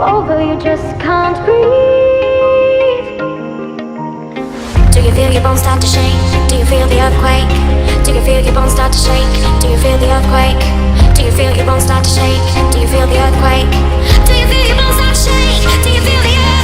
you over, you just can't breathe. Do you feel your bones start to shake? Do you feel the earthquake? Do you feel your bones start to shake? Do you feel the earthquake? Do you feel your bones start to shake? Do you feel the earthquake? Do you feel your bones start to shake? Do you feel the earthquake?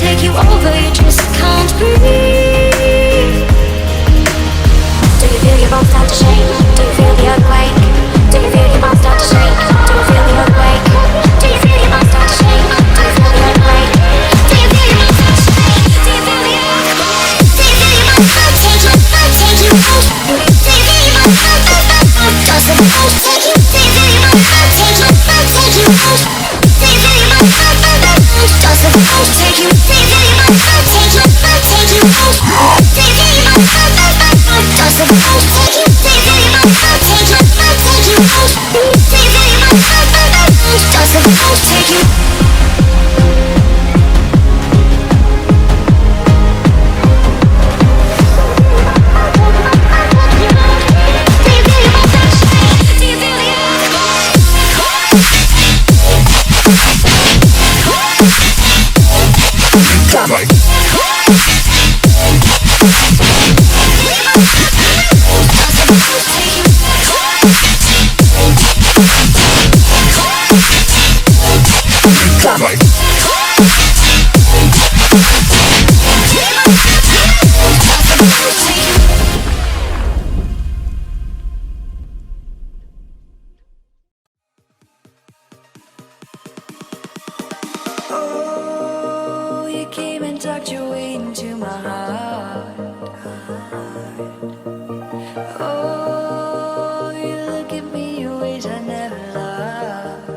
Take you. Oh, you came and tucked your way into my heart. Oh, you look at me in ways I never loved.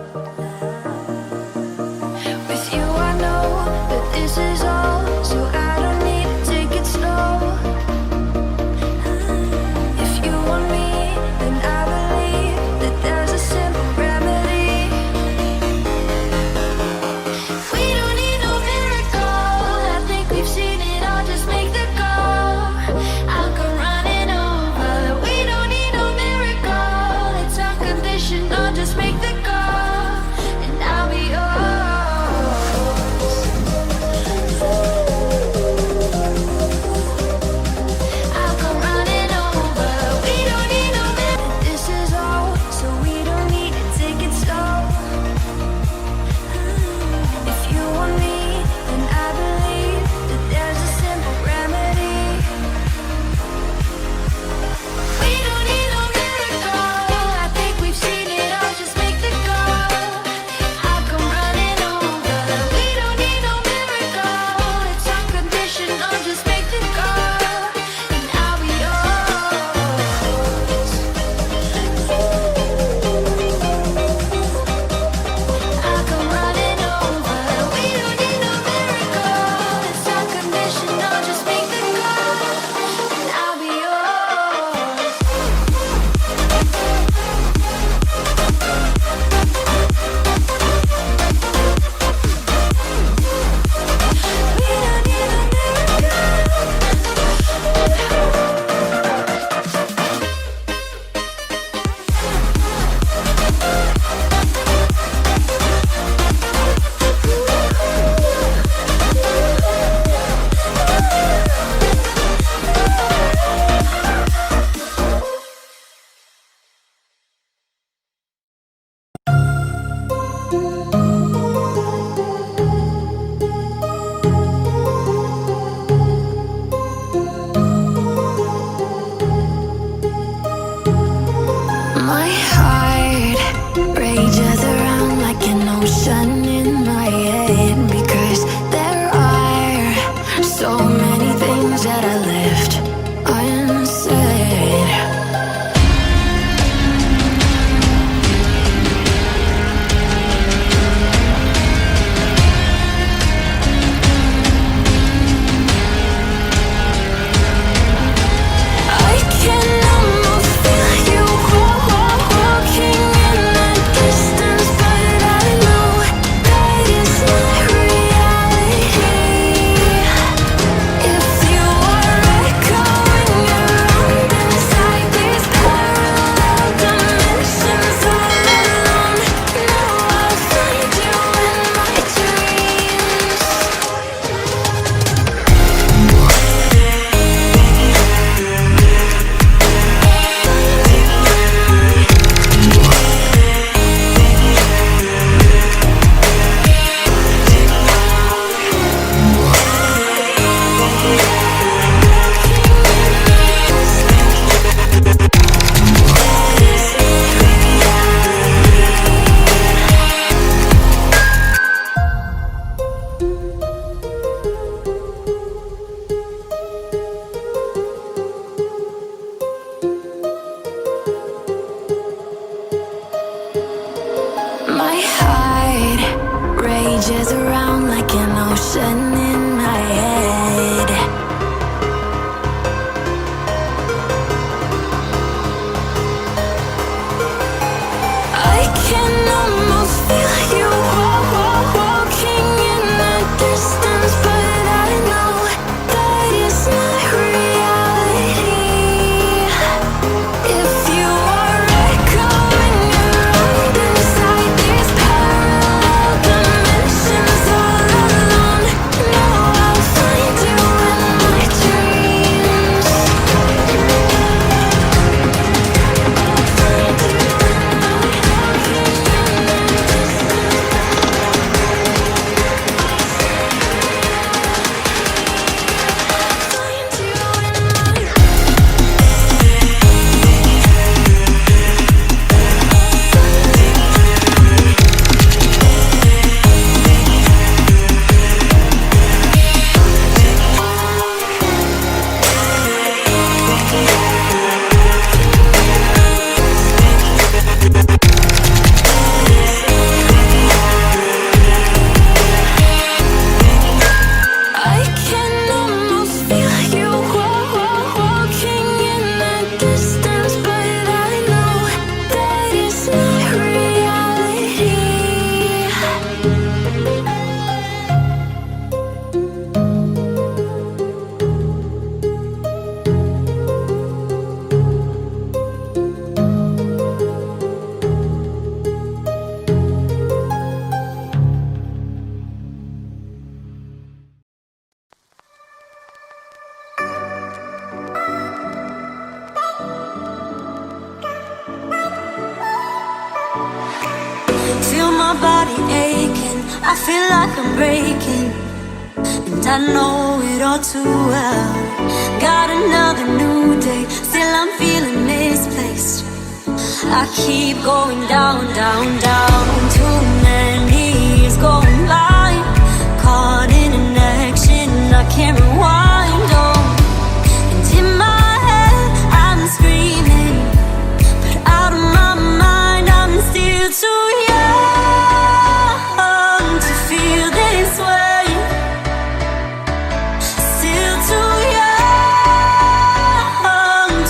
I feel like I'm breaking, and I know it all too well. Got another new day, still I'm feeling misplaced. I keep going down, down, down. Too many years going by, caught in an action I can't rewind. Oh, and in my head I'm screaming, but out of my mind I'm still too young to feel this way. Still too young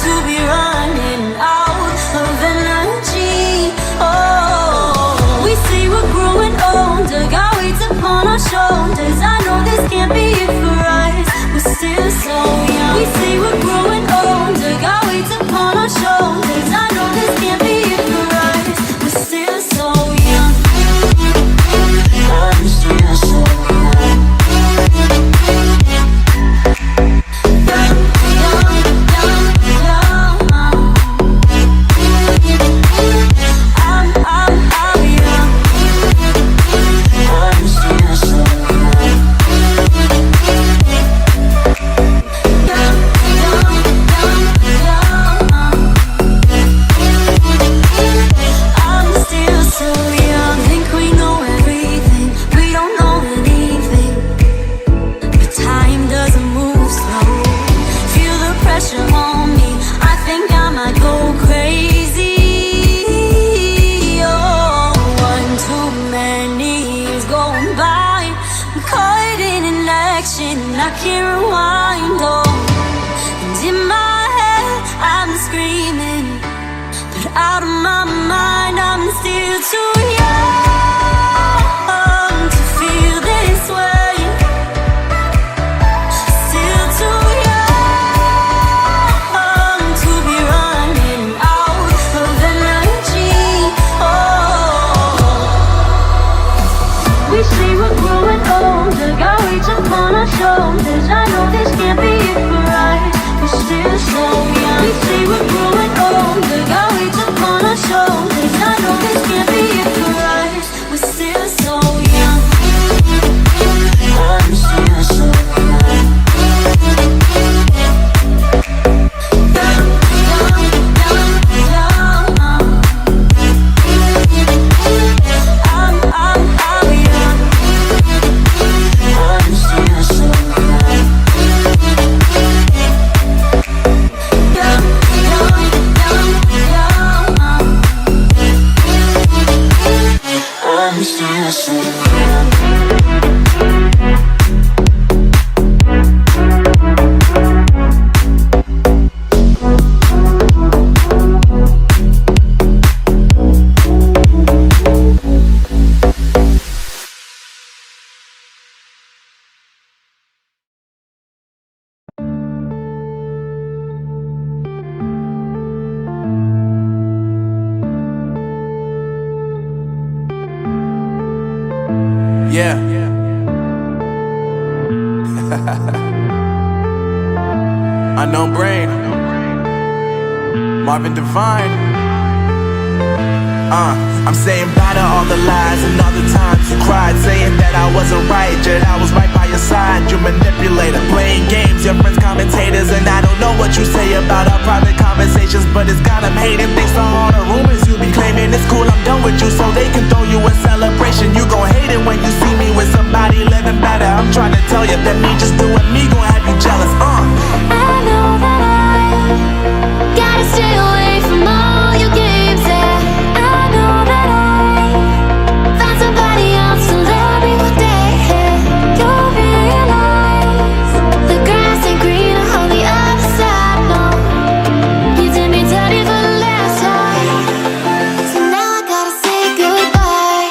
to be running out of energy. Oh, we say we're growing older, got weights upon our shoulders. I know this can't be it for us, we're still so young. We say we're growing older, got weights upon our shoulders. I know this can't be it for us, we're still so young. I'm still so young. Young, young, young, young. I'm young. I'm still so young. Young, young, young, young. I'm still so young. Think we know everything, we don't know anything. But time doesn't move slow. Feel the pressure on me, I think I might go crazy. Oh, one too many years going by, I'm caught in an action I can't rewind. Oh, and in my head I'm screaming, but out of my mind I'm still too young to feel this way. Still too young to be running out of energy. Oh, we say we're growing older, got weights upon our shoulders. I know this can't be it for us, we're still so young. We say we're growing older, got weights upon our shoulders. I know this can't be it for us, we're still so young. I'm still so young. Young, young, young, young. I'm young. I'm still so young. Young, young, young, young. I'm still so young. Yeah. Unknown Brain, Marvin Devine. I'm saying bye to all the lies and all the times you cried, saying that I wasn't right, yet I was right by your side. You manipulator, playing games, your friends commentators, and I don't know what you say about our private conversations, but it's got them hating. Thanks to all the rumors you be claiming, it's cool, I'm done with you, so they can throw you a celebration. You gon' hate it when you see me with somebody living better. I'm trying to tell you that me just doing me gon' have you jealous. I know that I gotta stay away from all your games, yeah. I know that I found somebody else to love me one day, yeah. You'll realize the grass ain't greener on the other side, no. You did me dirty for the last time, so now I gotta say goodbye.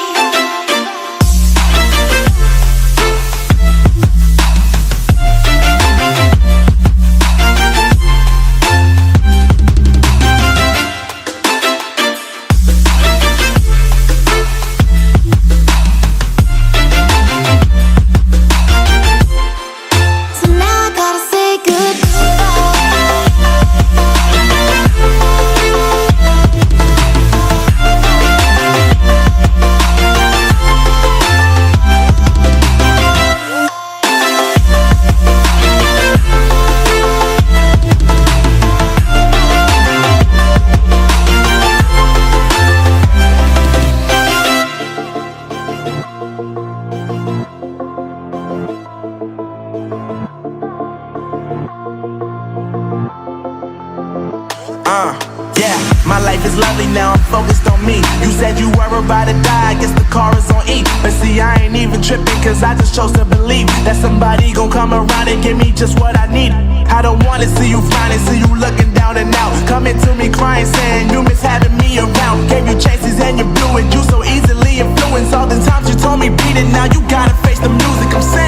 my life is lovely now, I'm focused on me. You said you were about to die, I guess the car is on E. But see, I ain't even tripping, cause I just chose to believe that somebody gon' come around and give me just what I need. I don't wanna see you finding, see you looking down and out, coming to me crying, saying you miss having me around. Gave you chances and you blew it, you so easily influenced. All the times you told me beat it, now you gotta face the music I'm singing.